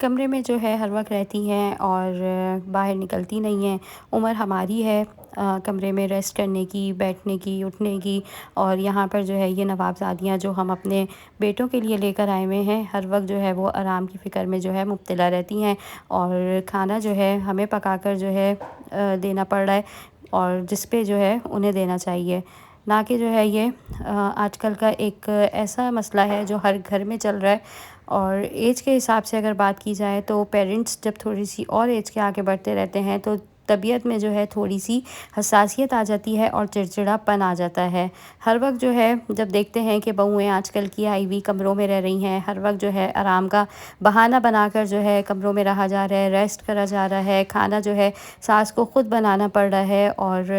کمرے میں جو ہے ہر وقت رہتی ہیں اور باہر نکلتی نہیں ہیں۔ عمر ہماری ہے کمرے میں ریسٹ کرنے کی، بیٹھنے کی، اٹھنے کی، اور یہاں پر جو ہے یہ نوابزادیاں جو ہم اپنے بیٹوں کے لیے لے کر آئے ہوئے ہیں، ہر وقت جو ہے وہ آرام کی فکر میں جو ہے مبتلا رہتی ہیں، اور کھانا جو ہے ہمیں پکا کر جو ہے دینا پڑ رہا ہے، اور جس پہ جو ہے انہیں دینا چاہیے، نہ کہ جو ہے یہ آج کل کا ایک ایسا مسئلہ ہے جو ہر گھر میں چل رہا ہے۔ اور ایج کے حساب سے اگر بات کی جائے تو پیرنٹس جب تھوڑی سی اور ایج کے آگے بڑھتے رہتے ہیں تو طبیعت میں جو ہے تھوڑی سی حساسیت آ جاتی ہے اور چڑچڑاپن آ جاتا ہے۔ ہر وقت جو ہے جب دیکھتے ہیں کہ بہوئیں آج کل کی آئی ہوئی کمروں میں رہ رہی ہیں، ہر وقت جو ہے آرام کا بہانہ بنا کر جو ہے کمروں میں رہا جا رہا ہے، ریسٹ کرا جا رہا ہے، کھانا جو ہے ساس کو خود بنانا پڑ رہا ہے، اور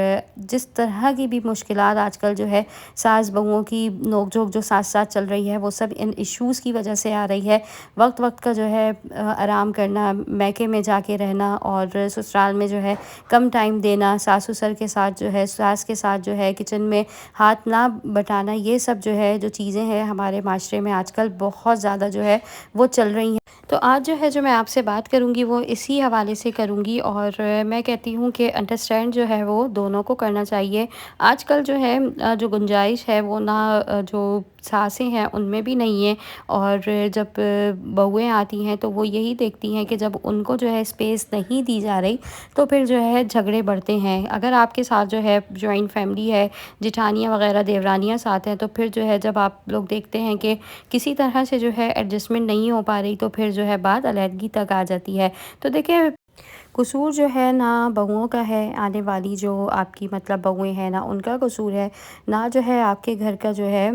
جس طرح کی بھی مشکلات آج کل جو ہے ساس بہوؤں کی نوک جھوک جو ساتھ ساتھ چل رہی ہے، وہ سب ان ایشوز کی وجہ سے آ رہی ہے۔ وقت وقت کا جو ہے آرام کرنا، میکے میں جا کے رہنا، اور سسرال میں جو ہے کم ٹائم دینا، ساس سسر کے ساتھ جو ہے، ساس کے ساتھ جو ہے کچن میں ہاتھ نہ بٹانا، یہ سب جو ہے جو چیزیں ہیں ہمارے معاشرے میں آج کل بہت زیادہ جو ہے وہ چل رہی ہیں۔ تو آج جو ہے جو میں آپ سے بات کروں گی وہ اسی حوالے سے کروں گی، اور میں کہتی ہوں کہ انڈرسٹینڈ جو ہے وہ دونوں کو کرنا چاہیے۔ آج کل جو ہے جو گنجائش ہے وہ نہ جو ساسیں ہیں ان میں بھی نہیں ہے، اور جب بہویں آتی ہیں تو وہ یہی دیکھتی ہیں کہ جب ان کو جو ہے اسپیس نہیں دی جا رہی تو پھر جو ہے جھگڑے بڑھتے ہیں۔ اگر آپ کے ساتھ جو ہے جوائنٹ فیملی ہے، جٹھانیاں وغیرہ دیورانیاں ساتھ ہیں، تو پھر جو ہے جب آپ لوگ دیکھتے ہیں کہ کسی طرح سے جو ہے ایڈجسٹمنٹ نہیں ہو پا رہی تو پھر جو ہے بات علیحدگی تک آ جاتی ہے۔ تو دیکھیں، قصور جو ہے نہ بہوؤں کا ہے، آنے والی جو آپ کی مطلب بہویں ہیں نہ ان کا قصور ہے، نہ جو ہے آپ کے گھر کا جو ہے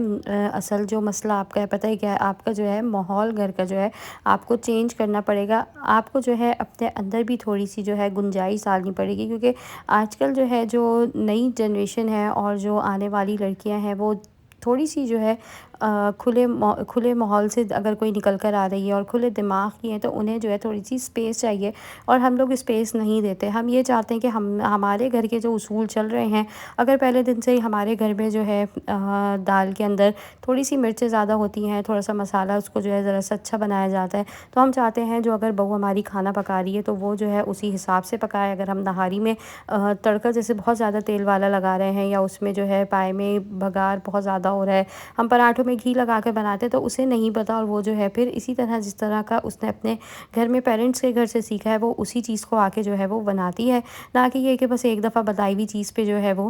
اصل جو مسئلہ آپ کا ہے، پتہ ہی کیا ہے، آپ کا جو ہے ماحول گھر کا جو ہے آپ کو چینج کرنا پڑے گا۔ آپ کو جو ہے اپنے اندر بھی تھوڑی سی جو ہے گنجائش ڈالنی پڑے گی، کیونکہ آج کل جو ہے جو نئی جنریشن ہے اور جو آنے والی لڑکیاں ہیں وہ تھوڑی سی جو ہے کھلے ماحول سے اگر کوئی نکل کر آ رہی ہے اور کھلے دماغ کی ہیں تو انہیں جو ہے تھوڑی سی اسپیس چاہیے، اور ہم لوگ اسپیس نہیں دیتے۔ ہم یہ چاہتے ہیں کہ ہمارے گھر کے جو اصول چل رہے ہیں، اگر پہلے دن سے ہی ہمارے گھر میں جو ہے دال کے اندر تھوڑی سی مرچیں زیادہ ہوتی ہیں، تھوڑا سا مسالہ اس کو جو ہے ذرا سا اچھا بنایا جاتا ہے، تو ہم چاہتے ہیں جو اگر بہو ہماری کھانا پکا رہی ہے تو وہ جو ہے اسی حساب سے پکائے۔ اگر ہم نہاری میں تڑکا جیسے بہت زیادہ تیل والا لگا رہے ہیں، یا اس میں جو ہے پائے میں بگار بہت زیادہ ہو رہا ہے، ہم پراٹھوں میں گھی لگا کے بناتے تو اسے نہیں پتہ، اور وہ جو ہے پھر اسی طرح جس طرح کا اس نے اپنے گھر میں پیرنٹس کے گھر سے سیکھا ہے وہ اسی چیز کو آ کے جو ہے وہ بناتی ہے، نہ کہ یہ کہ بس ایک دفعہ بتائی ہوئی چیز پہ جو ہے وہ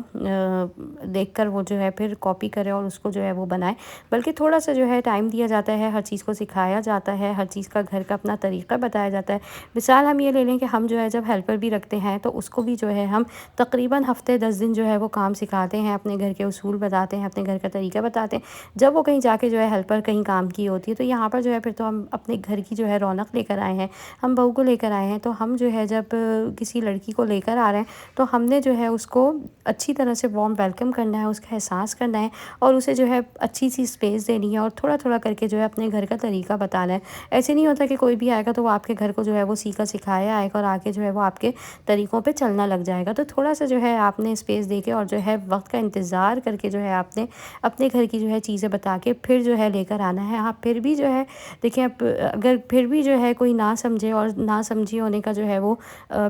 دیکھ کر وہ جو ہے پھر کاپی کرے اور اس کو جو ہے وہ بنائے، بلکہ تھوڑا سا جو ہے ٹائم دیا جاتا ہے، ہر چیز کو سکھایا جاتا ہے، ہر چیز کا گھر کا اپنا طریقہ بتایا جاتا ہے۔ مثال ہم یہ لے لیں کہ ہم جو ہے جب ہیلپر بھی رکھتے ہیں تو اس کو بھی جو ہے ہم تقریباً ہفتے 10 دن جو ہے وہ کام سکھاتے ہیں، اپنے گھر کے اصول بتاتے ہیں، اپنے گھر کا طریقہ بتاتے ہیں۔ جب وہ کہیں جا کے جو ہے ہیلپر کہیں کام کی ہوتی ہے تو یہاں پر جو ہے پھر تو ہم اپنے گھر کی جو ہے رونق لے کر آئے ہیں، ہم بہو کو لے کر آئے ہیں، تو ہم جو ہے جب کسی لڑکی کو لے کر آ رہے ہیں تو ہم نے جو ہے اس کو اچھی طرح سے وارم ویلکم کرنا ہے، اس کا احساس کرنا ہے، اور اسے جو ہے اچھی سی اسپیس دینی ہے، اور تھوڑا تھوڑا کر کے جو ہے اپنے گھر کا طریقہ بتانا ہے۔ ایسے نہیں ہوتا کہ کوئی بھی آئے گا تو وہ آپ کے گھر کو جو ہے وہ سیکھا سکھایا آئے گا اور آگے جو ہے وہ آپ کے طریقوں پہ چلنا لگ جائے گا۔ تو تھوڑا سا جو ہے آپ نے اسپیس دے کے اور جو ہے وقت کا انتظار کر کے جو ہے آپ نے اپنے گھر کی جو ہے چیزیں بتا کے پھر جو ہے لے کر آنا ہے۔ آپ پھر بھی جو ہے دیکھیں، اب اگر پھر بھی جو ہے کوئی نہ سمجھے، اور نہ سمجھی ہونے کا جو ہے وہ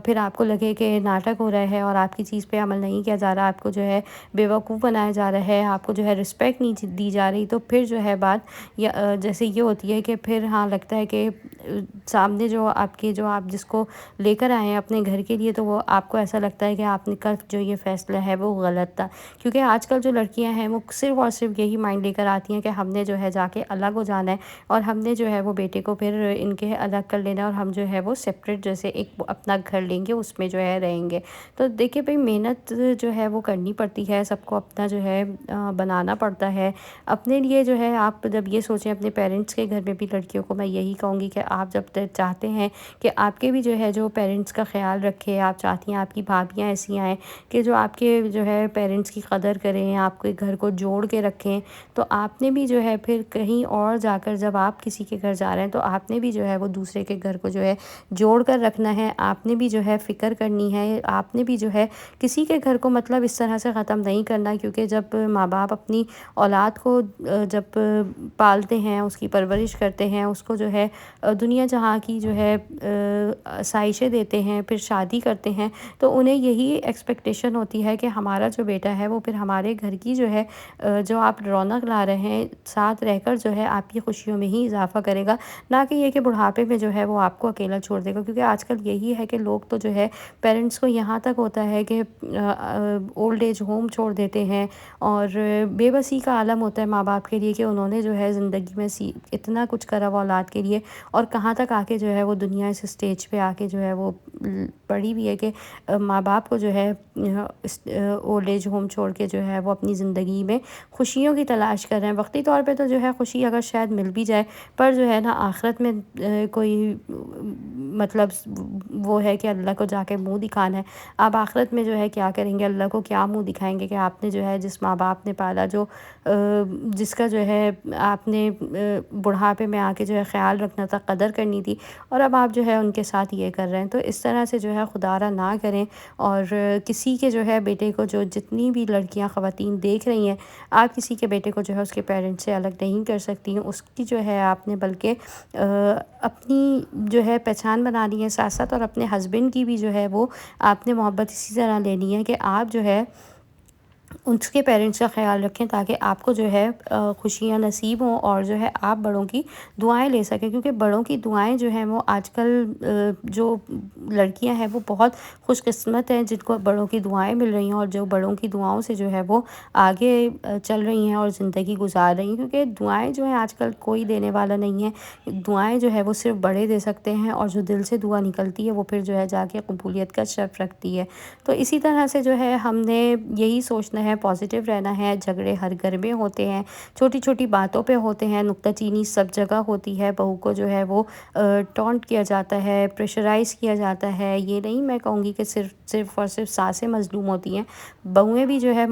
پھر آپ کو لگے کہ ناٹک ہو رہا ہے اور آپ کی چیز پہ عمل نہیں کیا جا رہا، آپ کو جو ہے بیوقوف بنایا جا رہا ہے، آپ کو جو ہے رسپیکٹ نہیں دی جا رہی، تو پھر جو ہے بات جیسے یہ ہوتی ہے کہ پھر ہاں لگتا ہے کہ سامنے جو آپ کے جو آپ جس کو لے کر آئے ہیں اپنے گھر کے لیے، تو وہ آپ کو ایسا لگتا ہے کہ آپ نے کا جو یہ فیصلہ ہے وہ غلط تھا، کیونکہ آج کل جو لڑکیاں ہیں وہ صرف اور صرف یہی مائنڈ لے کر آتی ہیں کہ ہم نے جو ہے جا کے الگ ہو جانا ہے، اور ہم نے جو ہے وہ بیٹے کو پھر ان کے الگ کر لینا، اور ہم جو ہے وہ سپریٹ جیسے ایک اپنا گھر لیں گے، اس میں جو ہے رہیں گے۔ تو دیکھیں بھئی، محنت جو ہے وہ کرنی پڑتی ہے، سب کو اپنا جو ہے بنانا پڑتا ہے اپنے لیے۔ جو ہے آپ جب یہ سوچیں، اپنے پیرنٹس کے گھر میں بھی لڑکیوں کو میں یہی کہوں گی کہ آپ جب چاہتے ہیں کہ آپ کے بھی جو ہے جو پیرنٹس کا خیال رکھے، آپ چاہتی ہیں آپ کی بھابیاں ایسی آئیں کہ جو آپ کے جو ہے پیرنٹس کی قدر کریں، آپ کے گھر کو جوڑ کے رکھیں، تو آپ آپ نے بھی جو ہے پھر کہیں اور جا کر جب آپ کسی کے گھر جا رہے ہیں تو آپ نے بھی جو ہے وہ دوسرے کے گھر کو جو ہے جوڑ کر رکھنا ہے، آپ نے بھی جو ہے فکر کرنی ہے، آپ نے بھی جو ہے کسی کے گھر کو مطلب اس طرح سے ختم نہیں کرنا، کیونکہ جب ماں باپ اپنی اولاد کو جب پالتے ہیں، اس کی پرورش کرتے ہیں، اس کو جو ہے دنیا جہاں کی جو ہے آسائشیں دیتے ہیں، پھر شادی کرتے ہیں، تو انہیں یہی ایکسپیکٹیشن ہوتی ہے کہ ہمارا جو بیٹا ہے وہ پھر ہمارے گھر کی جو ہے جو آپ رونق لا رہے ہیں ساتھ رہ کر جو ہے آپ کی خوشیوں میں ہی اضافہ کرے گا، نہ کہ یہ کہ بڑھاپے میں جو ہے وہ آپ کو اکیلا چھوڑ دے گا، کیونکہ آج کل یہی ہے کہ لوگ تو جو ہے پیرنٹس کو یہاں تک ہوتا ہے کہ اولڈ ایج ہوم چھوڑ دیتے ہیں، اور بے بسی کا عالم ہوتا ہے ماں باپ کے لیے کہ انہوں نے جو ہے زندگی میں اتنا کچھ کرا وہ اولاد کے لیے، اور کہاں تک آ کے جو ہے وہ دنیا اس اسٹیج پہ آ کے جو ہے وہ پڑی بھی ہے کہ ماں باپ کو جو ہے اولڈ ایج ہوم چھوڑ کے جو ہے وہ اپنی زندگی میں خوشیوں کی تلاش کر رہے ہیں۔ وقتی طور پہ تو جو ہے خوشی اگر شاید مل بھی جائے، پر جو ہے نا آخرت میں کوئی مطلب وہ ہے کہ اللہ کو جا کے منہ دکھانا ہے۔ آپ آخرت میں جو ہے کیا کریں گے، اللہ کو کیا منہ دکھائیں گے کہ آپ نے جو ہے جس ماں باپ نے پالا، جو جس کا جو ہے آپ نے بڑھاپے میں آ کے جو ہے خیال رکھنا تھا، قدر کرنی تھی، اور اب آپ جو ہے ان کے ساتھ یہ کر رہے ہیں، تو اس طرح سے جو ہے خدا را نہ کریں۔ اور کسی کے جو ہے بیٹے کو جو جتنی بھی لڑکیاں خواتین دیکھ رہی ہیں، آپ کسی کے بیٹے کو جو ہے اس کے پیرنٹس سے الگ نہیں کر سکتی ہیں، اس کی جو ہے آپ نے بلکہ اپنی جو ہے پہچان بنانی ہے ساتھ ساتھ، اور اپنے ہسبینڈ کی بھی جو ہے وہ آپ نے محبت اسی طرح لینی ہے کہ آپ جو ہے اس کے پیرنٹس کا خیال رکھیں، تاکہ آپ کو جو ہے خوشیاں نصیب ہوں، اور جو ہے آپ بڑوں کی دعائیں لے سکیں، کیونکہ بڑوں کی دعائیں جو ہیں وہ آج کل جو لڑکیاں ہیں وہ بہت خوش قسمت ہیں جن کو بڑوں کی دعائیں مل رہی ہیں، اور جو بڑوں کی دعاؤں سے جو ہے وہ آگے چل رہی ہیں اور زندگی گزار رہی ہیں، کیونکہ دعائیں جو ہیں آج کل کوئی دینے والا نہیں ہے، دعائیں جو ہے وہ صرف بڑے دے سکتے ہیں، اور جو دل سے دعا نکلتی ہے وہ پھر جو ہے جا کے قبولیت کا شرف رکھتی ہے۔ تو اسی طرح سے جو ہے ہم نے یہی سوچنا ہے، پازیٹیو رہنا ہے۔ جھگڑے ہر گھر میں ہوتے ہیں، چھوٹی چھوٹی باتوں پہ ہوتے ہیں، نکتہ چینی سب جگہ ہوتی ہے، بہو کو جو ہے وہ ٹونٹ کیا جاتا ہے، پریشرائز کیا جاتا ہے۔ یہ نہیں میں کہوں گی کہ صرف اور صرف ساسیں مظلوم ہوتی ہیں، بہویں بھی جو ہے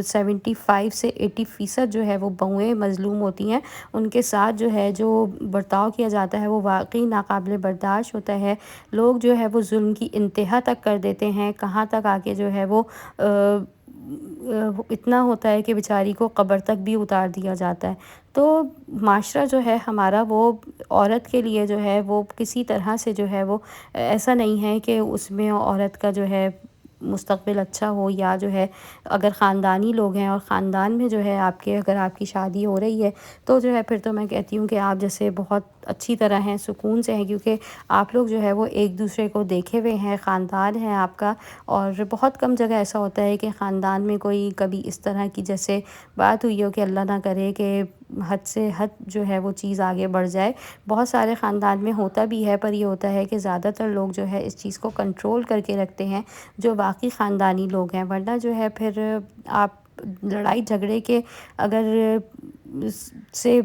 75 سے 80% جو ہے وہ بہویں مظلوم ہوتی ہیں، ان کے ساتھ جو ہے جو برتاؤ کیا جاتا ہے وہ واقعی ناقابل برداشت ہوتا ہے۔ لوگ جو ہے وہ ظلم کی انتہا تک کر دیتے ہیں، کہاں تک آ کے جو ہے وہ اتنا ہوتا ہے کہ بیچاری کو قبر تک بھی اتار دیا جاتا ہے۔ تو معاشرہ جو ہے ہمارا وہ عورت کے لیے جو ہے وہ کسی طرح سے جو ہے وہ ایسا نہیں ہے کہ اس میں عورت کا جو ہے مستقبل اچھا ہو، یا جو ہے اگر خاندانی لوگ ہیں اور خاندان میں جو ہے آپ کے اگر آپ کی شادی ہو رہی ہے تو جو ہے پھر تو میں کہتی ہوں کہ آپ جیسے بہت اچھی طرح ہیں، سکون سے ہیں، کیونکہ آپ لوگ جو ہے وہ ایک دوسرے کو دیکھے ہوئے ہیں، خاندان ہے آپ کا۔ اور بہت کم جگہ ایسا ہوتا ہے کہ خاندان میں کوئی کبھی اس طرح کی جیسے بات ہوئی ہو کہ اللہ نہ کرے کہ حد سے حد جو ہے وہ چیز آگے بڑھ جائے۔ بہت سارے خاندان میں ہوتا بھی ہے، پر یہ ہوتا ہے کہ زیادہ تر لوگ جو ہے اس چیز کو کنٹرول کر کے رکھتے ہیں جو باقی خاندانی لوگ ہیں، ورنہ جو ہے پھر آپ لڑائی جھگڑے کے اگر سے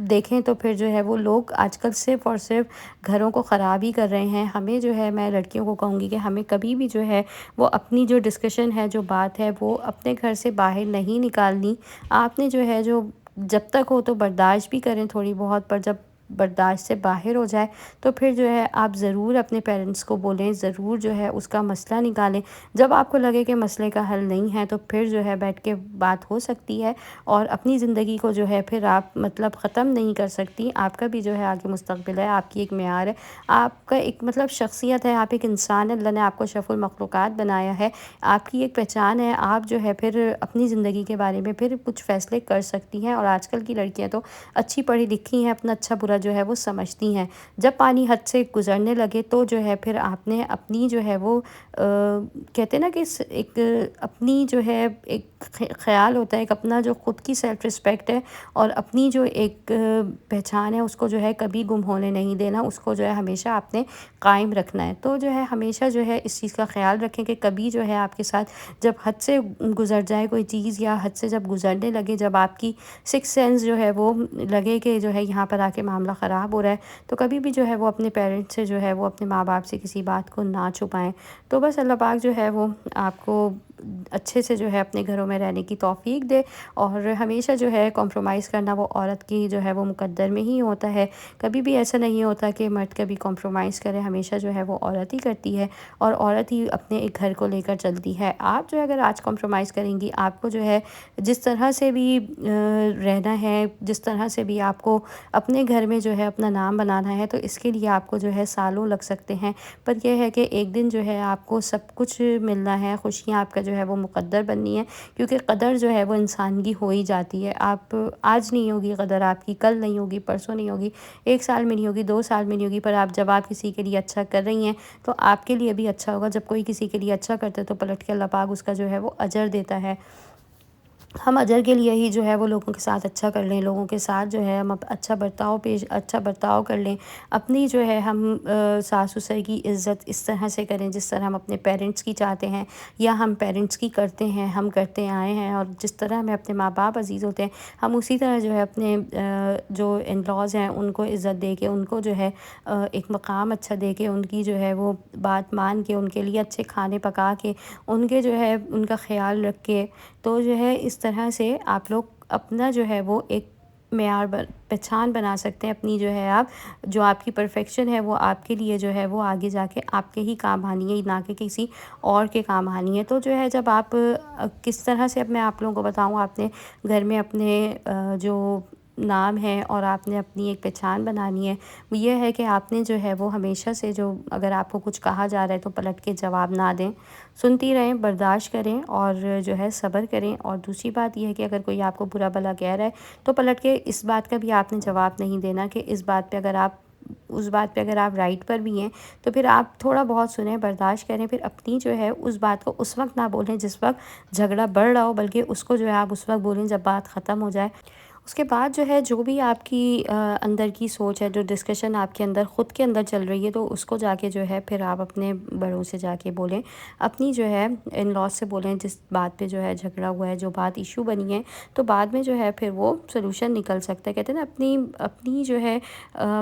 دیکھیں تو پھر جو ہے وہ لوگ آج کل صرف اور صرف گھروں کو خراب ہی کر رہے ہیں۔ ہمیں جو ہے میں لڑکیوں کو کہوں گی کہ ہمیں کبھی بھی جو ہے وہ اپنی جو ڈسکشن ہے، جو بات ہے، وہ اپنے گھر سے باہر نہیں نکالنی۔ آپ نے جو ہے جو جب تک ہو تو برداشت بھی کریں تھوڑی بہت، پر جب برداشت سے باہر ہو جائے تو پھر جو ہے آپ ضرور اپنے پیرنٹس کو بولیں، ضرور جو ہے اس کا مسئلہ نکالیں۔ جب آپ کو لگے کہ مسئلے کا حل نہیں ہے تو پھر جو ہے بیٹھ کے بات ہو سکتی ہے، اور اپنی زندگی کو جو ہے پھر آپ مطلب ختم نہیں کر سکتی۔ آپ کا بھی جو ہے آگے مستقبل ہے، آپ کی ایک معیار ہے، آپ کا ایک مطلب شخصیت ہے، آپ ایک انسان ہے، اللہ نے آپ کو اشرف المخلوقات بنایا ہے، آپ کی ایک پہچان ہے۔ آپ جو ہے پھر اپنی زندگی کے بارے میں پھر کچھ فیصلے کر سکتی ہیں، اور آج کل کی لڑکیاں تو اچھی پڑھی لکھی ہیں، اپنا اچھا برا جو ہے وہ سمجھتی ہیں۔ جب پانی حد سے گزرنے لگے تو جو ہے پھر آپ نے اپنی جو ہے وہ کہتے ہیں نا کہ ایک اپنی جو ہے ایک خیال ہوتا ہے، ایک اپنا جو خود کی سیلف رسپیکٹ ہے اور اپنی جو ایک پہچان ہے اس کو جو ہے کبھی گم ہونے نہیں دینا، اس کو جو ہے ہمیشہ آپ نے قائم رکھنا ہے۔ تو جو ہے ہمیشہ جو ہے اس چیز کا خیال رکھیں کہ کبھی جو ہے آپ کے ساتھ جب حد سے گزر جائے کوئی چیز، یا حد سے جب گزرنے لگے، جب آپ کی سکس سینس جو ہے وہ لگے کہ جو ہے یہاں پر آ کے معاملہ خراب ہو رہا ہے، تو کبھی بھی جو ہے وہ اپنے پیرنٹس سے جو ہے وہ اپنے ماں باپ سے کسی بات کو نہ چھپائیں۔ تو بس اللہ پاک جو ہے وہ آپ کو اچھے سے جو ہے اپنے گھروں میں رہنے کی توفیق دے، اور ہمیشہ جو ہے کمپرومائز کرنا وہ عورت کی جو ہے وہ مقدر میں ہی ہوتا ہے۔ کبھی بھی ایسا نہیں ہوتا کہ مرد کبھی کمپرومائز کرے، ہمیشہ جو ہے وہ عورت ہی کرتی ہے، اور عورت ہی اپنے ایک گھر کو لے کر چلتی ہے۔ آپ جو ہے اگر آج کمپرومائز کریں گی، آپ کو جو ہے جس طرح سے بھی رہنا ہے، جس طرح سے بھی آپ کو اپنے گھر میں جو ہے اپنا نام بنانا ہے، تو اس کے لیے آپ کو جو ہے سالوں لگ سکتے ہیں، پر یہ ہے کہ ایک دن جو ہے آپ کو سب کچھ ملنا ہے، خوشیاں آپ کا جو ہے وہ مقدر بننی ہے، کیونکہ قدر جو ہے وہ انسان کی ہو ہی جاتی ہے۔ آپ آج نہیں ہوگی قدر آپ کی، کل نہیں ہوگی، پرسوں نہیں ہوگی، 1 سال میں نہیں ہوگی، 2 سال میں نہیں ہوگی، پر آپ جب آپ کسی کے لیے اچھا کر رہی ہیں تو آپ کے لیے بھی اچھا ہوگا۔ جب کوئی کسی کے لیے اچھا کرتا ہے تو پلٹ کے اللہ پاک اس کا جو ہے وہ اجر دیتا ہے۔ ہم اجر کے لیے ہی جو ہے وہ لوگوں کے ساتھ اچھا کر لیں، لوگوں کے ساتھ جو ہے ہم اچھا برتاؤ کر لیں، اپنی جو ہے ہم ساس سسر کی عزت اس طرح سے کریں جس طرح ہم اپنے پیرنٹس کی چاہتے ہیں، یا ہم پیرنٹس کی کرتے ہیں، ہم کرتے آئے ہیں، اور جس طرح ہمیں اپنے ماں باپ عزیز ہوتے ہیں، ہم اسی طرح جو ہے اپنے جو ان لاز ہیں ان کو عزت دے کے، ان کو جو ہے ایک مقام اچھا دے کے، ان کی جو ہے وہ بات مان کے، ان کے لیے اچھے کھانے پکا کے، ان کے جو ہے ان کا خیال رکھ کے، تو جو ہے اس طرح سے آپ لوگ اپنا جو ہے وہ ایک معیار پہچان بنا سکتے ہیں اپنی، جو ہے آپ جو آپ کی پرفیکشن ہے وہ آپ کے لیے جو ہے وہ آگے جا کے آپ کے ہی کام آنی ہے، نہ کہ کسی اور کے کام آنی ہے۔ تو جو ہے جب آپ کس طرح سے اب میں آپ لوگوں کو بتاؤں، آپ نے گھر میں اپنے جو نام ہے اور آپ نے اپنی ایک پہچان بنانی ہے، وہ یہ ہے کہ آپ نے جو ہے وہ ہمیشہ سے جو اگر آپ کو کچھ کہا جا رہا ہے تو پلٹ کے جواب نہ دیں، سنتی رہیں، برداشت کریں، اور جو ہے صبر کریں۔ اور دوسری بات یہ ہے کہ اگر کوئی آپ کو برا بھلا کہہ رہا ہے تو پلٹ کے اس بات کا بھی آپ نے جواب نہیں دینا کہ اس بات پہ اگر آپ رائٹ پر بھی ہیں تو پھر آپ تھوڑا بہت سنیں، برداشت کریں، پھر اپنی جو ہے اس بات کو اس وقت نہ بولیں جس وقت جھگڑا بڑھ رہا ہو، بلکہ اس کو جو ہے آپ اس وقت بولیں جب بات ختم ہو جائے۔ اس کے بعد جو ہے جو بھی آپ کی اندر کی سوچ ہے، جو ڈسکشن آپ کے اندر خود کے اندر چل رہی ہے، تو اس کو جا کے جو ہے پھر آپ اپنے بڑوں سے جا کے بولیں، اپنی جو ہے ان لاز سے بولیں جس بات پہ جو ہے جھگڑا ہوا ہے، جو بات ایشو بنی ہے، تو بعد میں جو ہے پھر وہ سلوشن نکل سکتا ہے۔ کہتے ہیں نا اپنی جو ہے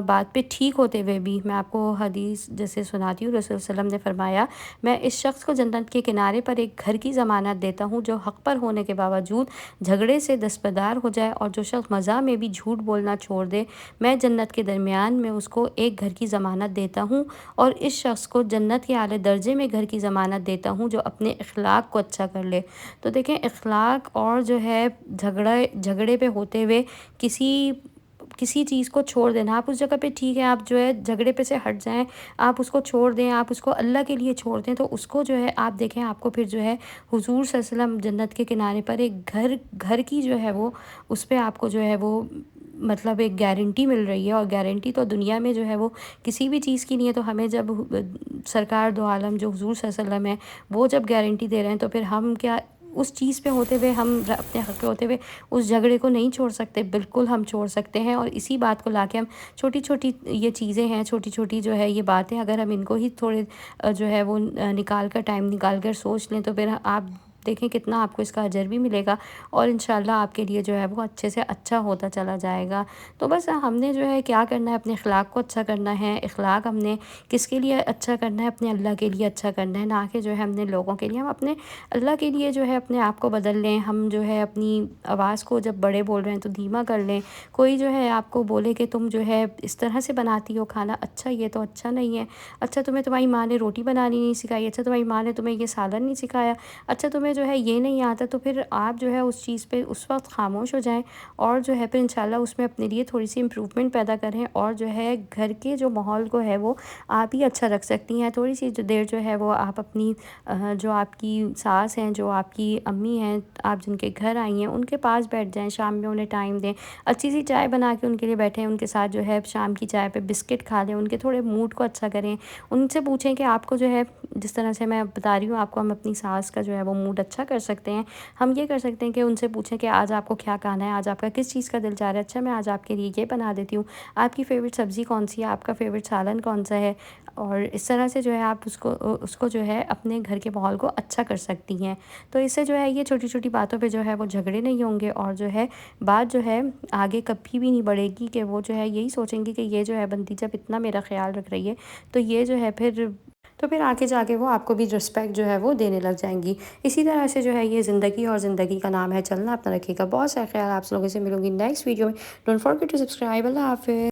بات پہ ٹھیک ہوتے ہوئے بھی، میں آپ کو حدیث جیسے سناتی ہوں، رسول صلی اللہ علیہ وسلم نے فرمایا، میں اس شخص کو جنت کے کنارے پر ایک گھر کی ضمانت دیتا ہوں جو حق پر ہونے کے باوجود جھگڑے سے دستبردار ہو جائے، اور جو شخص مزاح میں بھی جھوٹ بولنا چھوڑ دے، میں جنت کے درمیان میں اس کو ایک گھر کی ضمانت دیتا ہوں، اور اس شخص کو جنت کے اعلی درجے میں گھر کی ضمانت دیتا ہوں جو اپنے اخلاق کو اچھا کر لے۔ تو دیکھیں، اخلاق اور جو ہے جھگڑے پہ ہوتے ہوئے کسی چیز کو چھوڑ دینا، آپ اس جگہ پہ ٹھیک ہے، آپ جو ہے جھگڑے پہ سے ہٹ جائیں، آپ اس کو چھوڑ دیں، آپ اس کو اللہ کے لیے چھوڑ دیں، تو اس کو جو ہے آپ دیکھیں، آپ کو پھر جو ہے حضور صلی اللہ علیہ وسلم جنت کے کنارے پر ایک گھر کی جو ہے وہ اس پہ آپ کو جو ہے وہ مطلب ایک گارنٹی مل رہی ہے، اور گارنٹی تو دنیا میں جو ہے وہ کسی بھی چیز کی نہیں ہے۔ تو ہمیں جب سرکار دو عالم جو حضور صلی اللہ علیہ وسلم ہے وہ جب گارنٹی دے رہے ہیں، تو پھر ہم کیا اس چیز پہ ہوتے ہوئے، ہم اپنے حق پہ ہوتے ہوئے اس جھگڑے کو نہیں چھوڑ سکتے؟ بالکل ہم چھوڑ سکتے ہیں، اور اسی بات کو لا کے ہم چھوٹی چھوٹی یہ چیزیں ہیں، چھوٹی چھوٹی جو ہے یہ باتیں، اگر ہم ان کو ہی تھوڑے جو ہے وہ نکال کر ٹائم نکال کر سوچ لیں، تو پھر آپ دیکھیں کتنا آپ کو اس کا اجر بھی ملے گا، اور انشاءاللہ آپ کے لیے جو ہے وہ اچھے سے اچھا ہوتا چلا جائے گا۔ تو بس ہم نے جو ہے کیا کرنا ہے، اپنے اخلاق کو اچھا کرنا ہے۔ اخلاق ہم نے کس کے لیے اچھا کرنا ہے؟ اپنے اللہ کے لیے اچھا کرنا ہے، نہ کہ جو ہے ہم نے لوگوں کے لیے۔ ہم اپنے اللہ کے لیے جو ہے اپنے آپ کو بدل لیں، ہم جو ہے اپنی آواز کو جب بڑے بول رہے ہیں تو دھیما کر لیں۔ کوئی جو ہے آپ کو بولے کہ تم جو ہے اس طرح سے بناتی ہو کھانا، اچھا یہ تو اچھا نہیں ہے، اچھا تمہاری ماں نے روٹی بنانی نہیں سکھائی، اچھا تمہاری ماں نے تمہیں یہ سالن نہیں سکھایا، اچھا تمہیں جو ہے یہ نہیں آتا، تو پھر آپ جو ہے اس چیز پہ اس وقت خاموش ہو جائیں، اور جو ہے پھر انشاءاللہ اس میں اپنے لیے تھوڑی سی امپروومنٹ پیدا کریں، اور جو ہے گھر کے جو ماحول کو ہے وہ آپ ہی اچھا رکھ سکتی ہیں۔ تھوڑی سی جو دیر جو ہے وہ آپ اپنی جو آپ کی ساس ہیں، جو آپ کی امی ہیں، آپ جن کے گھر آئی ہیں، ان کے پاس بیٹھ جائیں، شام میں انہیں ٹائم دیں، اچھی سی چائے بنا کے ان کے لیے بیٹھیں، ان کے ساتھ جو ہے شام کی چائے پہ بسکٹ کھا لیں، ان کے تھوڑے موڈ کو اچھا کریں، ان سے پوچھیں کہ آپ کو جو ہے جس طرح سے میں بتا رہی ہوں آپ کو، ہم اپنی ساس کا جو ہے وہ موڈ اچھا کر سکتے ہیں۔ ہم یہ کر سکتے ہیں کہ ان سے پوچھیں کہ آج آپ کو کیا کھانا ہے، آج آپ کا کس چیز کا دل چاہ رہا ہے، اچھا میں آج آپ کے لیے یہ بنا دیتی ہوں، آپ کی فیوریٹ سبزی کون سی ہے، آپ کا فیوریٹ سالن کون سا ہے، اور اس طرح سے جو ہے آپ اس کو جو ہے اپنے گھر کے ماحول کو اچھا کر سکتی ہیں۔ تو اس سے جو ہے یہ چھوٹی چھوٹی باتوں پہ جو ہے وہ جھگڑے نہیں ہوں گے، اور جو ہے بات جو ہے آگے کبھی بھی نہیں بڑھے گی کہ وہ جو ہے یہی سوچیں گی کہ یہ جو ہے بندی جب اتنا میرا خیال رکھ رہی ہے تو یہ جو ہے پھر تو پھر آگے جا کے وہ آپ کو بھی رسپیکٹ جو ہے وہ دینے لگ جائیں گی۔ اسی طرح سے جو ہے یہ زندگی، اور زندگی کا نام ہے چلنا۔ اپنا رکھیے گا بہت سا خیال، آپ لوگوں سے ملوں گی نیکسٹ ویڈیو میں۔ Don't forget to subscribe. اللہ حافظ۔